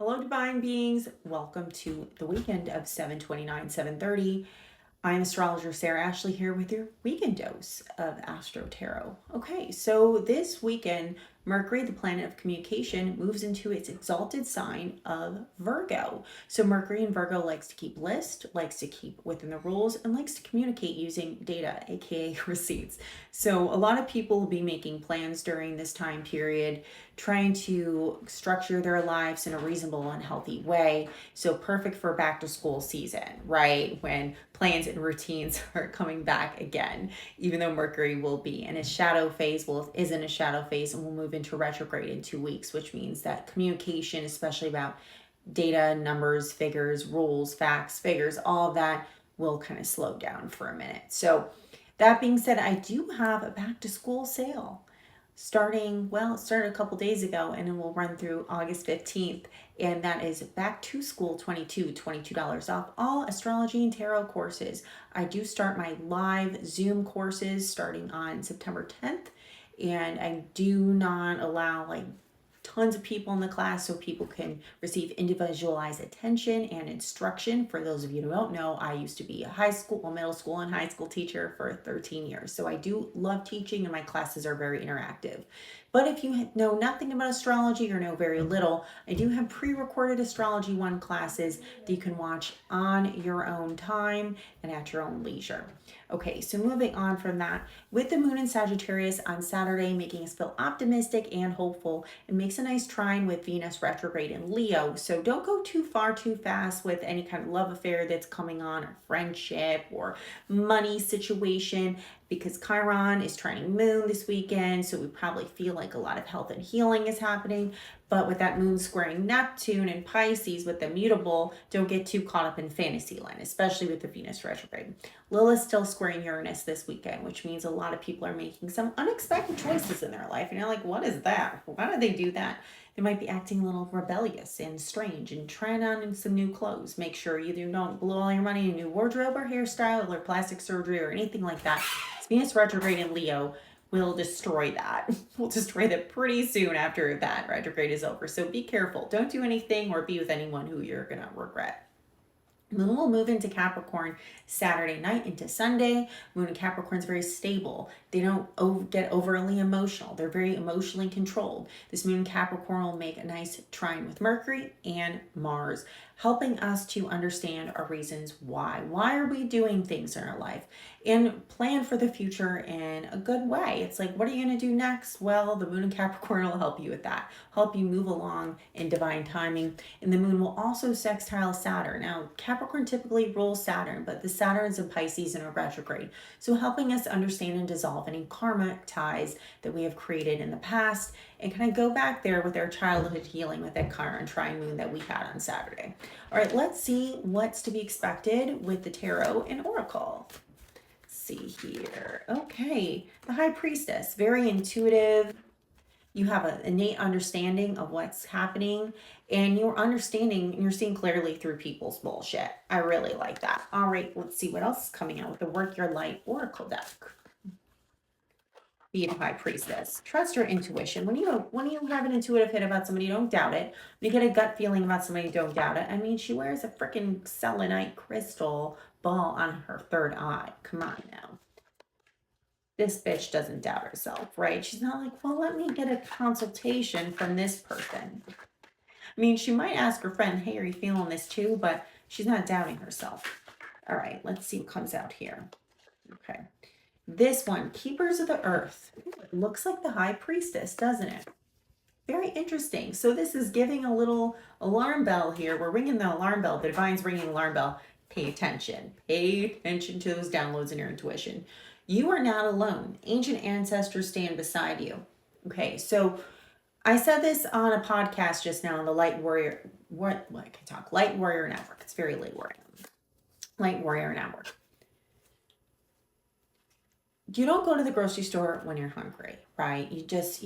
Hello, divine beings. Welcome to the weekend of 7/29/7/30. I'm Astrologer Sarah Ashley here with your weekend dose of AstroTarot. Okay, so this weekend, Mercury, the planet of communication, moves into its exalted sign of Virgo. So Mercury in Virgo likes to keep lists, likes to keep within the rules, and likes to communicate using data, aka receipts. So a lot of people will be making plans during this time period, trying to structure their lives in a reasonable and healthy way. So perfect for back to school season, right? When plans and routines are coming back again, even though Mercury will be in a shadow phase. Well, it is in a shadow phase and will move into retrograde in 2 weeks, which means that communication, especially about data, numbers, figures, rules, facts, figures, all of that will kind of slow down for a minute. So that being said, I do have a back to school sale it started a couple days ago and it will run through August 15th. And that is Back to School $22 off all astrology and tarot courses. I do start my live Zoom courses starting on September 10th. And I do not allow tons of people in the class so people can receive individualized attention and instruction. For those of you who don't know, I used to be a middle school and high school teacher for 13 years. So I do love teaching and my classes are very interactive. But if you know nothing about astrology or know very little, I do have pre-recorded Astrology 1 classes that you can watch on your own time and at your own leisure. Okay, so moving on from that, with the moon in Sagittarius on Saturday, making us feel optimistic and hopeful, it makes a nice trine with Venus retrograde in Leo. So don't go too far too fast with any kind of love affair that's coming on, or friendship or money situation, because Chiron is trining moon this weekend. So we probably feel like a lot of health and healing is happening. But with that moon squaring Neptune and Pisces with the mutable, don't get too caught up in fantasy land, especially with the Venus retrograde. Lilith's still squaring Uranus this weekend, which means a lot of people are making some unexpected choices in their life. And you're like, what is that? Why do they do that? They might be acting a little rebellious and strange and trying on some new clothes. Make sure you don't blow all your money in new wardrobe or hairstyle or plastic surgery or anything like that. It's Venus retrograde in Leo will destroy that. We'll destroy that pretty soon after that retrograde is over. So be careful. Don't do anything or be with anyone who you're going to regret. Moon will move into Capricorn Saturday night into Sunday. Moon in Capricorn is very stable. They don't get overly emotional. They're very emotionally controlled. This Moon in Capricorn will make a nice trine with Mercury and Mars, helping us to understand our reasons why. Why are we doing things in our life? And plan for the future in a good way. It's like, what are you going to do next? Well, the Moon in Capricorn will help you with that, help you move along in divine timing. And the Moon will also sextile Saturn. Now, Capricorn typically rules Saturn, but the Saturn's in Pisces and a retrograde. So helping us understand and dissolve any karmic ties that we have created in the past and kind of go back there with our childhood healing with that Chiron trine moon that we had on Saturday. All right, let's see what's to be expected with the tarot and oracle. See here. Okay, the High Priestess, very intuitive. You have an innate understanding of what's happening, and you're understanding and you're seeing clearly through people's bullshit. I really like that. All right, let's see what else is coming out with the Work Your Light Oracle deck. Be the High Priestess. Trust your intuition. When you have an intuitive hit about somebody, don't doubt it. When you get a gut feeling about somebody, don't doubt it. I mean, she wears a freaking selenite crystal ball on her third eye. Come on now. This bitch doesn't doubt herself, right? She's not like, well, let me get a consultation from this person. I mean, she might ask her friend, hey, are you feeling this too? But she's not doubting herself. All right, let's see what comes out here. Okay. This one, Keepers of the Earth. It looks like the High Priestess, doesn't it? Very interesting. So this is giving a little alarm bell here. We're ringing the alarm bell. The divine's ringing the alarm bell. Pay attention. Pay attention to those downloads in your intuition. You are not alone. Ancient ancestors stand beside you. Okay, so I said this on a podcast just now on the Light Warrior Network. It's very Light Warrior Network. You don't go to the grocery store when you're hungry, right? You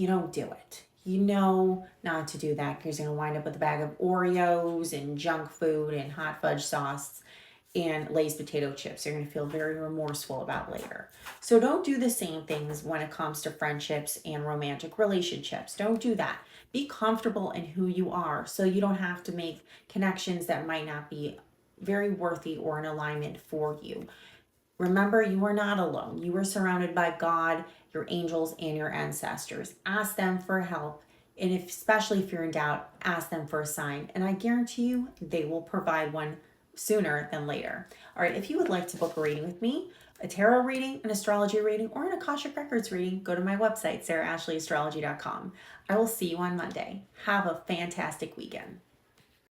don't do it. You know not to do that because you're going to wind up with a bag of Oreos and junk food and hot fudge sauce and Lay's potato chips. You're going to feel very remorseful about later. So don't do the same things when it comes to friendships and romantic relationships. Don't do that. Be comfortable in who you are so you don't have to make connections that might not be very worthy or in alignment for you. Remember, you are not alone. You are surrounded by God, your angels, and your ancestors. Ask them for help. And especially if you're in doubt, ask them for a sign. And I guarantee you they will provide one sooner than later. All right, if you would like to book a reading with me, a tarot reading, an astrology reading, or an Akashic Records reading, go to my website, sarahashleyAstrology.com. I will see you on Monday. Have a fantastic weekend.